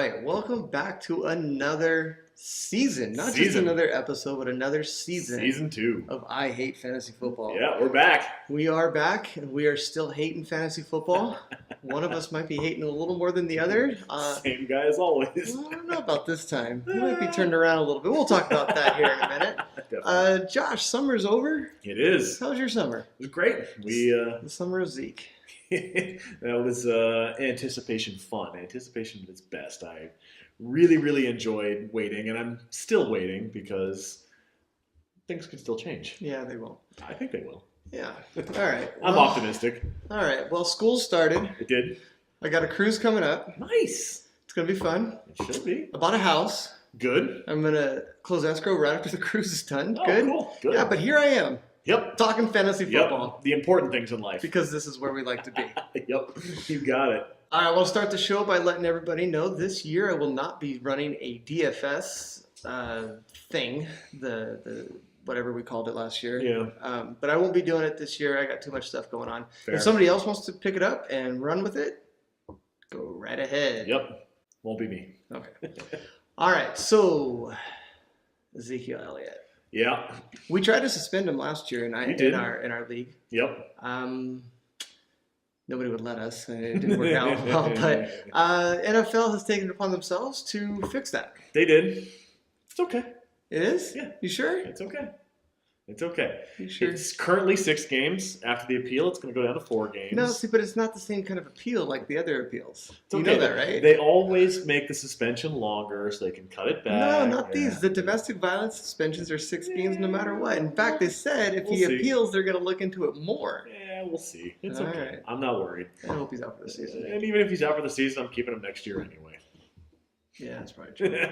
right, welcome back to another season. Not just another episode, but another season. Season 2 of I Hate Fantasy Football. Yeah, we're back. We are back, and we are still hating fantasy football. One of us might be hating a little more than the other. Same guy as always. I don't know about this time. We might be turned around a little bit. We'll talk about that here in a minute. Josh, summer's over. It is. How was your summer? It was great. The summer of Zeke. That was anticipation fun. Anticipation at its best. I really enjoyed waiting, and I'm still waiting because things could still change. Yeah, they will. I think they will. Yeah. All right. I'm optimistic. All right. Well, school started. It did. I got a cruise coming up. Nice. It's going to be fun. It should be. I bought a house. Good. I'm going to close escrow right after the cruise is done. Oh, Good. cool. Good. Yeah, but here I am. Yep. Talking fantasy football. Yep. The important things in life. Because this is where we like to be. Yep. You got it. All right, we'll start the show by letting everybody know this year I will not be running a DFS thing, the whatever we called it last year. Yeah. But I won't be doing it this year. I got too much stuff going on. Fair. If somebody else wants to pick it up and run with it, go right ahead. Yep. Won't be me. Okay. All right, so Ezekiel Elliott. Yeah. We tried to suspend him last year in our league. Yep. Nobody would let us. It didn't work out well, but NFL has taken it upon themselves to fix that. They did. It's okay. It is? Yeah. You sure? It's okay. It's okay. You sure? It's currently 6 games. After the appeal, it's going to go down to 4 games. No, see, but it's not the same kind of appeal like the other appeals. It's okay. You know that, right? They always make the suspension longer so they can cut it back. No, not these. The domestic violence suspensions are 6 games no matter what. In fact, they said if he appeals, they're going to look into it more. Yeah, we'll see. It's All okay. right. I'm not worried. I hope he's out for the season. And even if he's out for the season, I'm keeping him next year anyway. Yeah, that's probably true.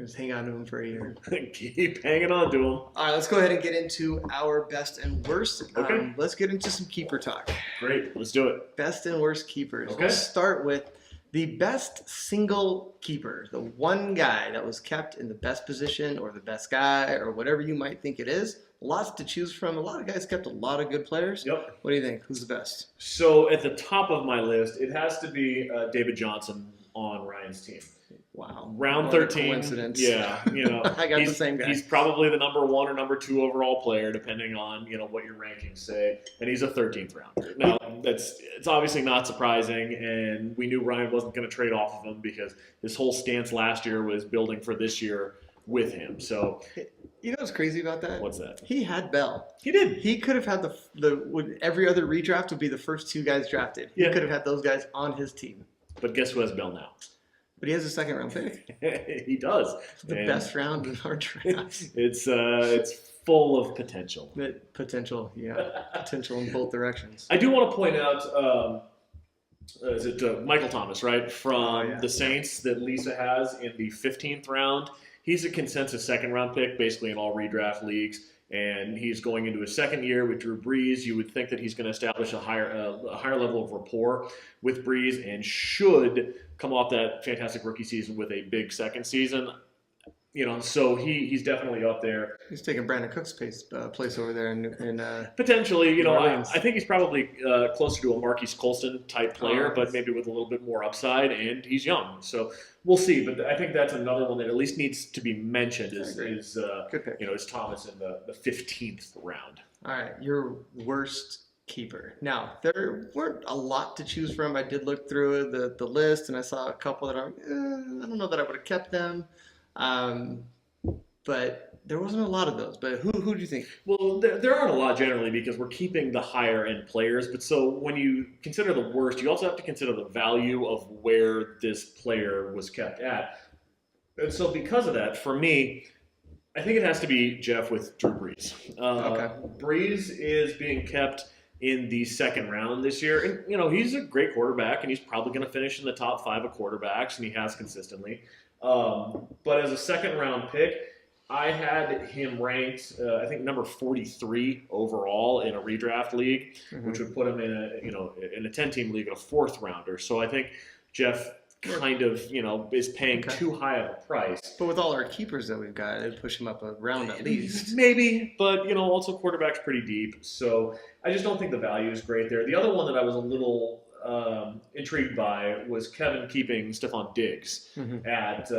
Just hang on to him for a year. Keep hanging on to him. All right, let's go ahead and get into our best and worst. Okay. Let's get into some keeper talk. Great. Let's do it. Best and worst keepers. Okay. Let's start with the best single keeper, the one guy that was kept in the best position or the best guy or whatever you might think it is. Lots to choose from. A lot of guys kept a lot of good players. Yep. What do you think? Who's the best? So at the top of my list, it has to be David Johnson on Ryan's team. Wow. Round What a 13. coincidence. Yeah, I got the same guy. He's probably the number 1 or number 2 overall player, depending on what your rankings say, and he's a 13th rounder. Now it's obviously not surprising, and we knew Ryan wasn't going to trade off of him because his whole stance last year was building for this year with him. So you know what's crazy about that? What's that? He had Bell. He did. He could have had every other redraft would be the first 2 guys drafted. He could have had those guys on his team. But guess who has Bell now? But he has a 2nd round pick. He does. The best round in our draft. It's full of potential. Potential in both directions. I do want to point out, is it Michael Thomas, right, from the Saints that Lisa has in the 15th round. He's a consensus 2nd round pick, basically in all redraft leagues. And he's going into his 2nd year with Drew Brees. You would think that he's going to establish a higher level of rapport with Brees and should come off that fantastic rookie season with a big 2nd season. So he's definitely up there. He's taking Brandon Cook's place over there in potentially. I think he's probably closer to a Marquise Colston type player, but maybe with a little bit more upside. And he's young, so we'll see. But I think that's another one that at least needs to be mentioned. Is good pick. Is Thomas in the 15th round. All right, your worst keeper. Now, there weren't a lot to choose from. I did look through the list, and I saw a couple that I don't know that I would have kept them. But there wasn't a lot of those. But who do you think? Well, there aren't a lot generally because we're keeping the higher end players. But so when you consider the worst, you also have to consider the value of where this player was kept at. And so because of that, for me, I think it has to be Jeff with Drew Brees. Okay. Brees is being kept in the 2nd round this year. And, he's a great quarterback, and he's probably going to finish in the top 5 of quarterbacks, and he has consistently. But as a 2nd round pick, I had him ranked, I think number 43 overall in a redraft league, which would put him in a 10-team league, a 4th rounder. So I think Jeff kind of, is paying too high of a price. But with all our keepers that we've got, it'd push him up a round at least. Maybe, but, also quarterback's pretty deep. So I just don't think the value is great there. The other one that I was a little intrigued by was Kevin keeping Stephon Diggs at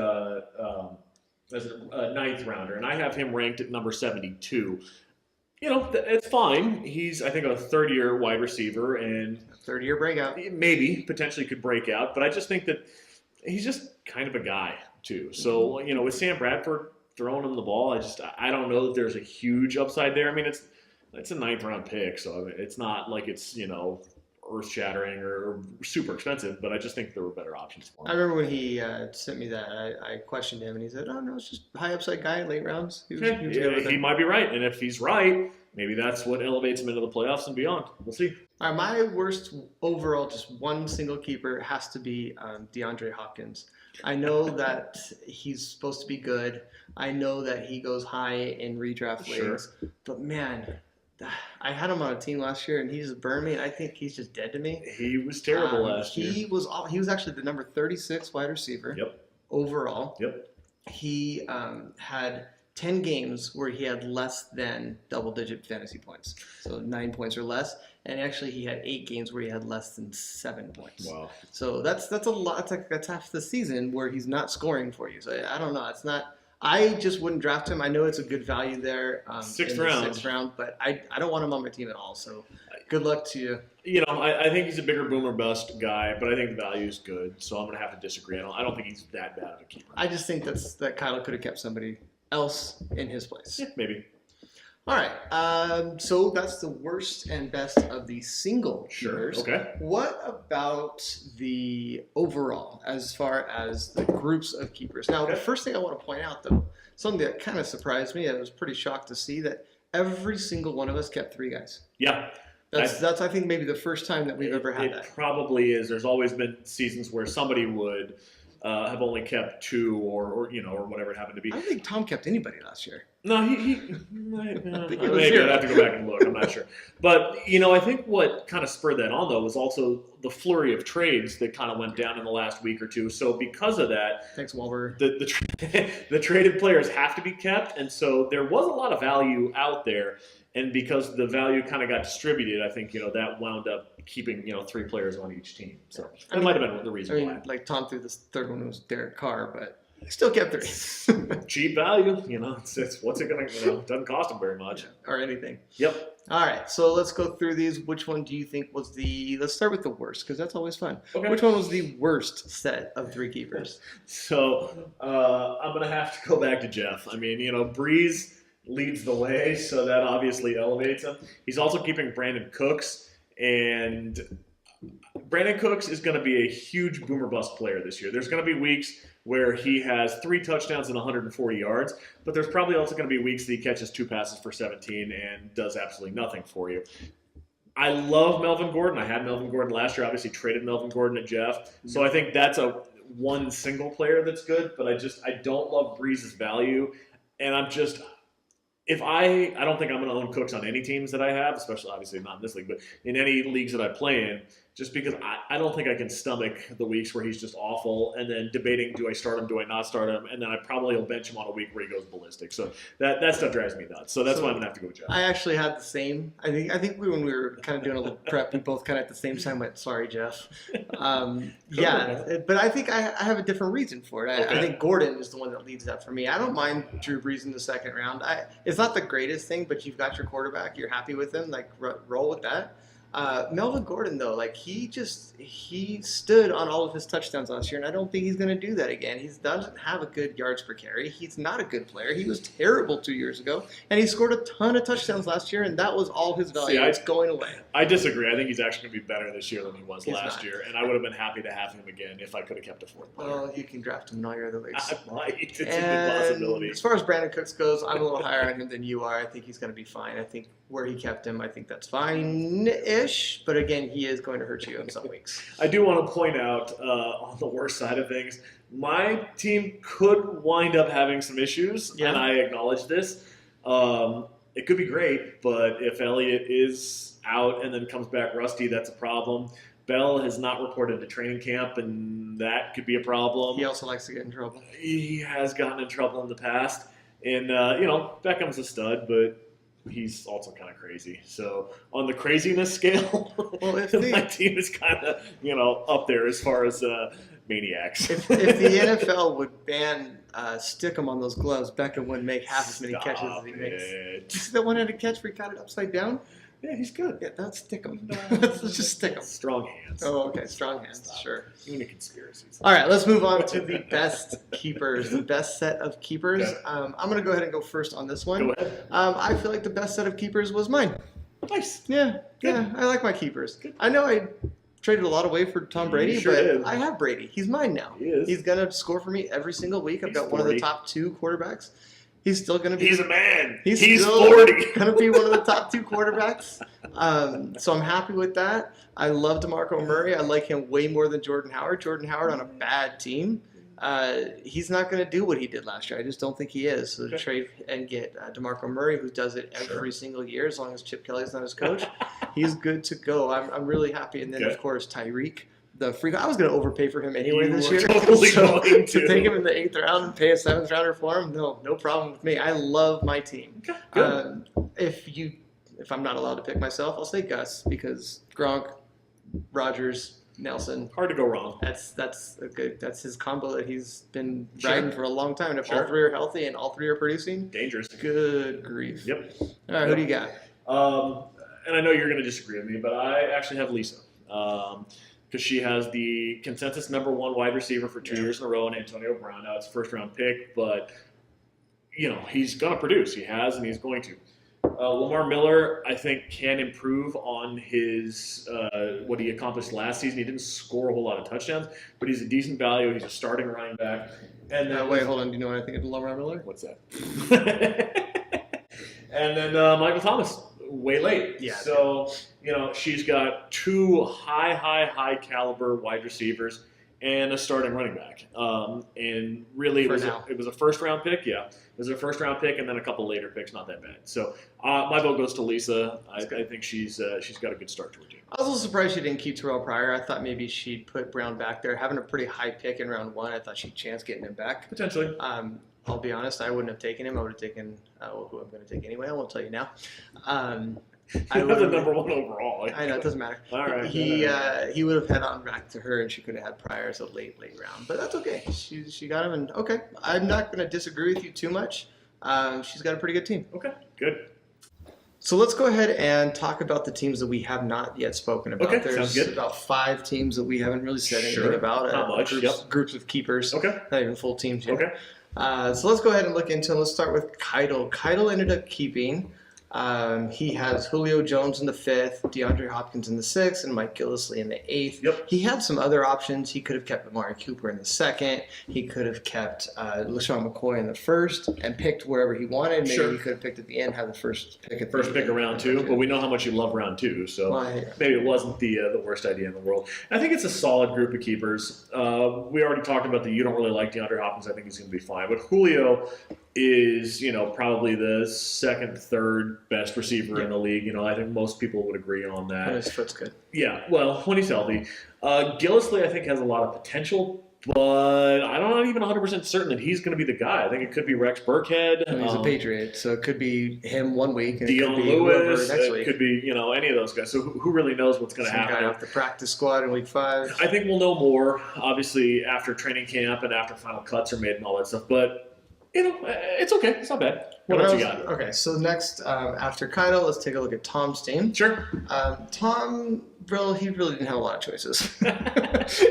as a ninth rounder, and I have him ranked at number 72. It's fine. He's, I think, a third-year wide receiver, and Third-year breakout. maybe potentially could break out. But I just think that he's just kind of a guy too. So with Sam Bradford throwing him the ball, I don't know that there's a huge upside there. I mean, it's a ninth round pick, so I mean, it's not like it's earth shattering or super expensive. But I just think there were better options for I him. remember when he sent me that, I questioned him, and he said, "Oh no, it's just high upside guy, late rounds." He was good with He it. might be right, and if he's right, maybe that's what elevates him into the playoffs and beyond. We'll see. All right, my worst overall, just one single keeper, has to be DeAndre Hopkins. I know that he's supposed to be good. I know that he goes high in redraft Sure. leagues, but man, I had him on a team last year, and he just burned me. And I think he's just dead to me. He was terrible last He year. was actually the number 36 wide receiver Yep. overall. Yep. He had 10 games where he had less than double-digit fantasy points, so 9 points or less. And actually, he had 8 games where he had less than 7 points. Wow. So that's a lot. That's half the season where he's not scoring for you. So I don't know. It's not. I just wouldn't draft him. I know it's a good value there. Sixth in the round. sixth round, but I don't want him on my team at all. So good luck to you. I think he's a bigger boomer bust guy, but I think the value is good. So I'm going to have to disagree. I don't think he's that bad of a keeper. I just think that Kyle could have kept somebody else in his place. Yeah, maybe. All right. So that's the worst and best of the single Sure. keepers. Okay. What about the overall, as far as the groups of keepers? Now, the Okay. first thing I want to point out, though, something that kind of surprised me, I was pretty shocked to see that every single one of us kept 3 guys. Yeah. That's I think maybe the first time that we've ever had It that. probably is. There's always been seasons where somebody would have only kept 2 or whatever it happened to be. I don't think Tom kept anybody last year. No, he think it was maybe 0. I'd have to go back and look. I'm not sure. But, I think what kind of spurred that on, though, was also the flurry of trades that kind of went down in the last week or two. So because of that, Thanks, Wahlberg. the traded players have to be kept. And so there was a lot of value out there. And because the value kind of got distributed, I think, that wound up keeping, 3 players on each team. So that might have been the reason why. like Tom threw this third one was Derek Carr, but he still kept 3. Cheap value, it's what's it going to, it doesn't cost them very much. Or anything. Yep. All right, so let's go through these. Which one do you think was let's start with the worst, because that's always fun. Okay. Which one was the worst set of 3 keepers? So I'm going to have to go back to Jeff. I mean, Breeze leads the way, so that obviously elevates him. He's also keeping Brandon Cooks, and Brandon Cooks is going to be a huge boomer bust player this year. There's going to be weeks where he has 3 touchdowns and 140 yards, but there's probably also going to be weeks that he catches 2 passes for 17 and does absolutely nothing for you. I love Melvin Gordon. I had Melvin Gordon last year. Obviously traded Melvin Gordon at Jeff. So I think that's one single player that's good, but I don't love Breeze's value. And I don't think I'm going to own Cooks on any teams that I have, especially obviously not in this league, but in any leagues that I play in, just because I don't think I can stomach the weeks where he's just awful and then debating, do I start him, do I not start him, and then I probably will bench him on a week where he goes ballistic. So that stuff drives me nuts. So that's why I'm going to have to go with Jeff. I actually had the same. I think when we were kind of doing a little prep, we both kind of at the same time went, "Sorry, Jeff." But I think I have a different reason for it. I Okay. think Gordon is the one that leads that for me. I don't mind Drew Brees in the second round. It's not the greatest thing, but you've got your quarterback. You're happy with him. Like roll with that. Melvin Gordon, though, like he stood on all of his touchdowns last year, and I don't think he's going to do that again. He doesn't have a good yards per carry. He's not a good player. He was terrible 2 years ago, and he scored a ton of touchdowns last year, and that was all his value. It's going away. I disagree. I think he's actually going to be better this year than he was He's last not. year, and I would have been happy to have him again if I could have kept a 4th player. Well, you can draft him in all your other leagues. I might. It's a good And possibility. as far as Brandon Cooks goes, I'm a little higher on him than you are. I think he's going to be fine. I think where he kept him, I think that's fine-ish. But again, he is going to hurt you in some weeks. I do want to point out on the worst side of things, my team could wind up having some issues, Yeah. and I acknowledge this. It could be great, but if Elliott is out and then comes back rusty, that's a problem. Bell has not reported to training camp, and that could be a problem. He also likes to get in trouble. He has gotten in trouble in the past. And, Beckham's a stud, but he's also kind of crazy. So on the craziness scale, Well, if my team is kind of up there as far as maniacs. if the NFL would ban Stickum on those gloves, Beckham wouldn't make half as many catches as he makes. It. You see that one-handed catch where he got it upside down? Yeah, he's good. Yeah, that's Stickum. Let's just stick him. Strong hands. Oh, okay, strong hands, Stop. sure. Even a conspiracies. All right, let's move on to the best keepers, the best set of keepers. Okay. I'm going to go ahead and go first on this one. Go ahead. I feel like the best set of keepers was mine. Nice. Yeah, Good. yeah, I like my keepers. Good. I know I traded a lot away for Tom Brady, You sure but did. I have Brady. He's mine now. He is. He's going to score for me every single week. I've He's got one of the 40. top 2 quarterbacks. He's still going to be. He's a man. He's He's still 40. going to be one of the top 2 quarterbacks. So I'm happy with that. I love DeMarco Murray. I like him way more than Jordan Howard. Jordan Howard on a bad team. He's not going to do what he did last year. I just don't think he is. So to Okay. trade and get DeMarco Murray, who does it every single year, as long as Chip Kelly's not his coach, he's good to go. I'm really happy. And then, Okay. of course, Tyreek. The freak. I was going to overpay for him anyway You this were year. totally So going to to. take him in the 8th round and pay a 7th rounder for him, no problem with me. I love my team. Okay, good. If I'm not allowed to pick myself, I'll say Gus because Gronk, Rodgers, Nelson. Hard to go wrong. That's his combo that he's been Sure. riding for a long time. And if all Sure. 3 are healthy and all 3 are producing, Dangerous. good grief. Yep. All right, who do you got? And I know you're going to disagree with me, but I actually have Lisa. Because she has the consensus number 1 wide receiver for 2 years in a row in Antonio Brown. Now it's a first round pick, but he's going to produce. He has, and he's going to. Lamar Miller, I think, can improve on his what he accomplished last season. He didn't score a whole lot of touchdowns, but he's a decent value. He's a starting running back. And then Wait, hold on. Do you know what I think of Lamar Miller? what's that? And then Michael Thomas, way late. Yeah. So, she's got 2 high caliber wide receivers and a starting running back. And really, For it now. was a first round pick. Yeah. It was a first round pick and then a couple later picks. Not that bad. So, my vote goes to Lisa. I think she's got a good start to her team. I was a little surprised she didn't keep Terrell Pryor. I thought maybe she'd put Brown back there. Having a pretty high pick in round 1, I thought she'd chance getting him back. Potentially. I'll be honest, I wouldn't have taken him. I would have taken who I'm going to take anyway. I won't tell you now. I I was would the have. number 1 overall. I know it doesn't matter. All right. He would have head on back to her, and she could have had Pryor as a late round. But that's okay. She got him, and okay. I'm not going to disagree with you too much. She's got a pretty good team. Okay. Good. So let's go ahead and talk about the teams that we have not yet spoken about. Okay, There's sounds good. about 5 teams that we haven't really said anything Sure. about. Not much, Groups of keepers. Okay. Not even full teams yet. Okay. So let's go ahead and look into it. Let's start with Keitel. Keitel ended up keeping. He has Julio Jones in the 5th, DeAndre Hopkins in the 6th, and Mike Gillislee in the 8th. Yep. He had some other options. He could have kept Amari Cooper in the 2nd. He could have kept LaShawn McCoy in the 1st and picked wherever he wanted. Maybe Sure. he could have picked at the end, had the first pick at the First pick of round 2, but we know how much you love round 2, so maybe it wasn't the worst idea in the world. I think it's a solid group of keepers. We already talked about that you don't really like DeAndre Hopkins. I think he's going to be fine. But Julio is, probably the 2nd, 3rd best receiver in the league. I think most people would agree on And that. his foot's good. Yeah, well, when he's healthy. Gillislee, I think, has a lot of potential, but I'm not even 100% certain that he's going to be the guy. I think it could be Rex Burkhead. I mean, he's a Patriot, so it could be him one week, and Dion it could be whoever Lewis, next it week. could be, any of those guys. So who really knows what's going to Some guy happen? off the practice squad in week 5. I think we'll know more, obviously, after training camp and after final cuts are made and all that stuff. But, it's okay. It's not bad. What else you got? Okay, so next, after Keitel, let's take a look at Tom's team. Sure. Tom, he really didn't have a lot of choices.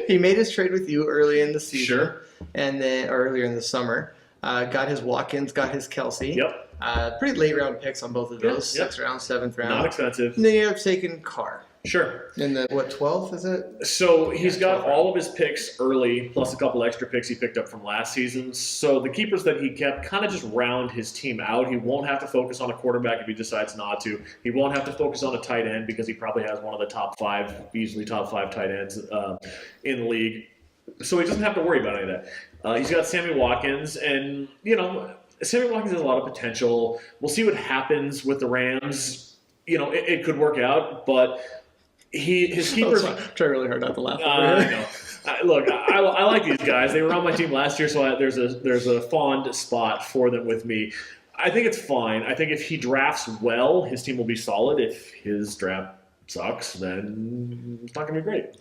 He made his trade with you early in the season, Sure. and then earlier in the summer. Got his Watkins, got his Kelsey. Yep. Pretty late round picks on both of those. Yep. 6th round, 7th round. Not expensive. And then you end up taking Carr. Sure. In the 12th is it? So he's Yeah, got 12th all of his picks early, plus a couple extra picks he picked up from last season. So the keepers that he kept kind of just round his team out. He won't have to focus on a quarterback if he decides not to. He won't have to focus on a tight end because he probably has one of the top 5, easily top 5 tight ends in the league. So he doesn't have to worry about any of that. He's got Sammy Watkins, and, Sammy Watkins has a lot of potential. We'll see what happens with the Rams. It could work out, but his keepers. Try really hard not to laugh. I know. Look, I like these guys. They were on my team last year, so there's a fond spot for them with me. I think it's fine. I think if he drafts well, his team will be solid. If his draft sucks, then it's not going to be great.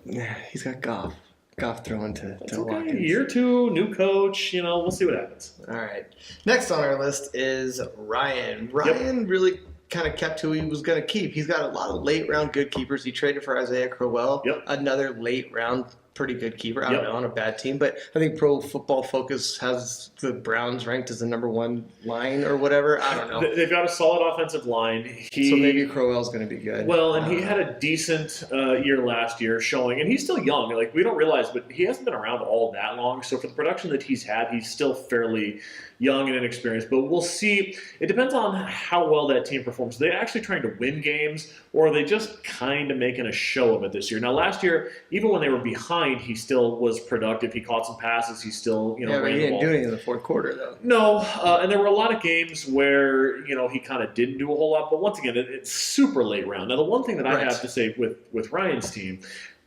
Yeah, he's got Goff. Goff throwing to That's okay. Watkins. Year 2, new coach. We'll see what happens. All right. Next on our list is Ryan. Ryan really kind of kept who he was going to keep. He's got a lot of late round good keepers. He traded for Isaiah Crowell, another late round pretty good keeper. I don't know, on a bad team, but I think Pro Football Focus has the Browns ranked as the #1 line or whatever. I don't know. They've got a solid offensive line. So maybe Crowell's going to be good. Well, and he had a decent year last year showing, and he's still young. Like, we don't realize, but he hasn't been around all that long. So for the production that he's had, he's still fairly young and inexperienced. But we'll see. It depends on how well that team performs. Are they actually trying to win games, or are they just kind of making a show of it this year? Now, last year, even when they were behind, he still was productive. He caught some passes. He still, yeah, but ran he the didn't ball. do anything in the fourth quarter, though. No, and there were a lot of games where, he kind of didn't do a whole lot. But once again, it's super late round. Now, the one thing that I have to say with Ryan's team,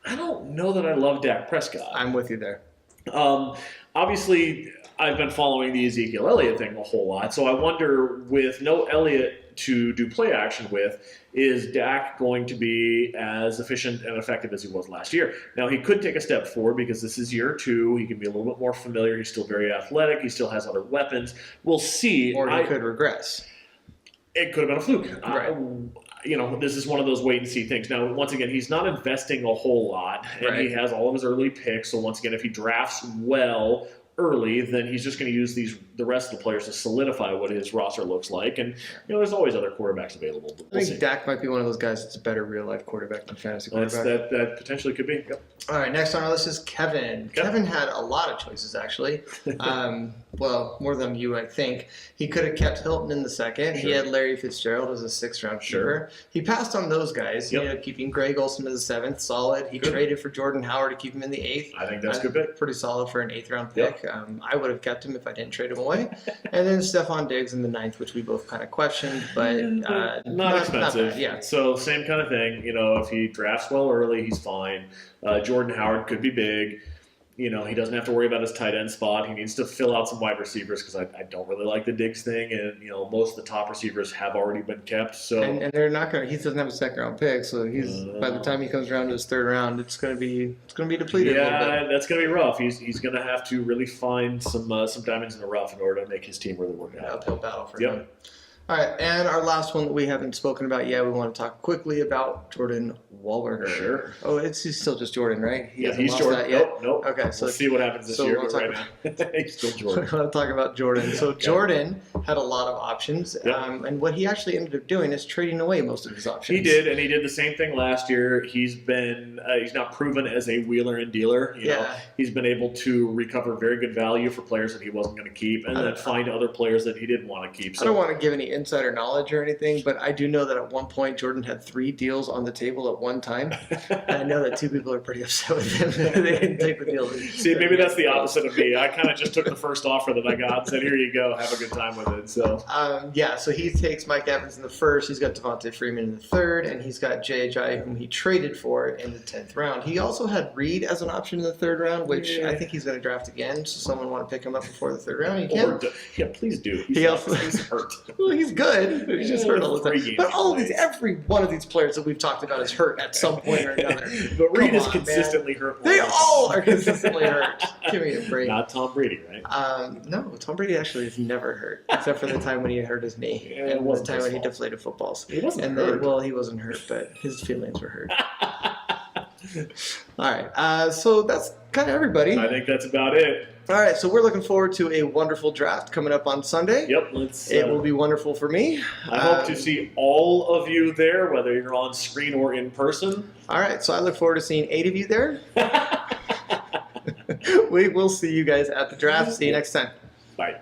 I don't know that I love Dak Prescott. I'm with you there. Obviously, I've been following the Ezekiel Elliott thing a whole lot. So I wonder, with no Elliott to do play action with, is Dak going to be as efficient and effective as he was last year? Now, he could take a step forward because this is year 2. He can be a little bit more familiar. He's still very athletic. He still has other weapons. We'll see. Or he could regress. It could have been a fluke. Right. This is one of those wait and see things. Now, once again, he's not investing a whole lot, and he has all of his early picks. So once again, if he drafts well early, then he's just going to use the rest of the players to solidify what his roster looks like. And there's always other quarterbacks available. But I think Dak might be one of those guys that's a better real life quarterback than fantasy quarterback. That potentially could be. Yep. All right, next on our list is Kevin. Kevin had a lot of choices, actually. Well, more than you might think. He could have kept Hilton in the second. He had Larry Fitzgerald as a 6th-round keeper. He passed on those guys. He ended up keeping Greg Olsen in the 7th, solid. He traded for Jordan Howard to keep him in the 8th. I think that's a good pick. Pretty solid for an 8th-round pick. I would have kept him if I didn't trade him away. And then Stephon Diggs in the 9th, which we both kind of questioned, but not expensive. Not bad, yeah. So same kind of thing. If he drafts well early, he's fine. Jordan Howard could be big. He doesn't have to worry about his tight end spot. He needs to fill out some wide receivers because I don't really like the Diggs thing, and most of the top receivers have already been kept. So and they're not going to. He doesn't have a 2nd-round pick, so he's by the time he comes around to his 3rd round, it's going to be depleted. Yeah, a little bit. that's going to be rough. He's going to have to really find some diamonds in the rough in order to make his team really work out. Uphill battle for him. All right, and our last one that we haven't spoken about yet, we want to talk quickly about Jordan Wahlberger. Sure. Oh, he's still just Jordan, right? He's lost Jordan. That yet? Nope. Okay, so we'll see what happens this year. we'll But right now, he's still Jordan. I want to talk about Jordan. So Jordan had a lot of options, and what he actually ended up doing is trading away most of his options. He did, and he did the same thing last year. He's not proven as a wheeler and dealer. He's been able to recover very good value for players that he wasn't going to keep, and then find other players that he didn't want to keep. So I don't want to give any insider knowledge or anything, but I do know that at one point Jordan had 3 deals on the table at one time. And I know that 2 people are pretty upset with him. They didn't take the deal. See, maybe that's the opposite of me. I kind of just took the first offer that I got and said, "Here you go, have a good time with it." So so he takes Mike Evans in the 1st. He's got Devontae Freeman in the 3rd, and he's got J.J., whom he traded for in the 10th round. He also had Reed as an option in the 3rd round, which I think he's going to draft again. So someone want to pick him up before the 3rd round? You can. Please do. He's hurt. Well, he's good. He's just hurt all the time. But every one of these players that we've talked about is hurt at some point or another. But Reed is consistently hurt. They all are consistently hurt. Give me a break. Not Tom Brady, right? No, Tom Brady actually is never hurt, except for the time when he hurt his knee and the time when he deflated footballs. He wasn't hurt. He wasn't hurt, but his feelings were hurt. All right, so that's kind of everybody. I think that's about it. All right, so we're looking forward to a wonderful draft coming up on Sunday. Yep, it will be wonderful for me. I hope to see all of you there, whether you're on screen or in person. All right, so I look forward to seeing 8 of you there. We will see you guys at the draft. See you next time. Bye.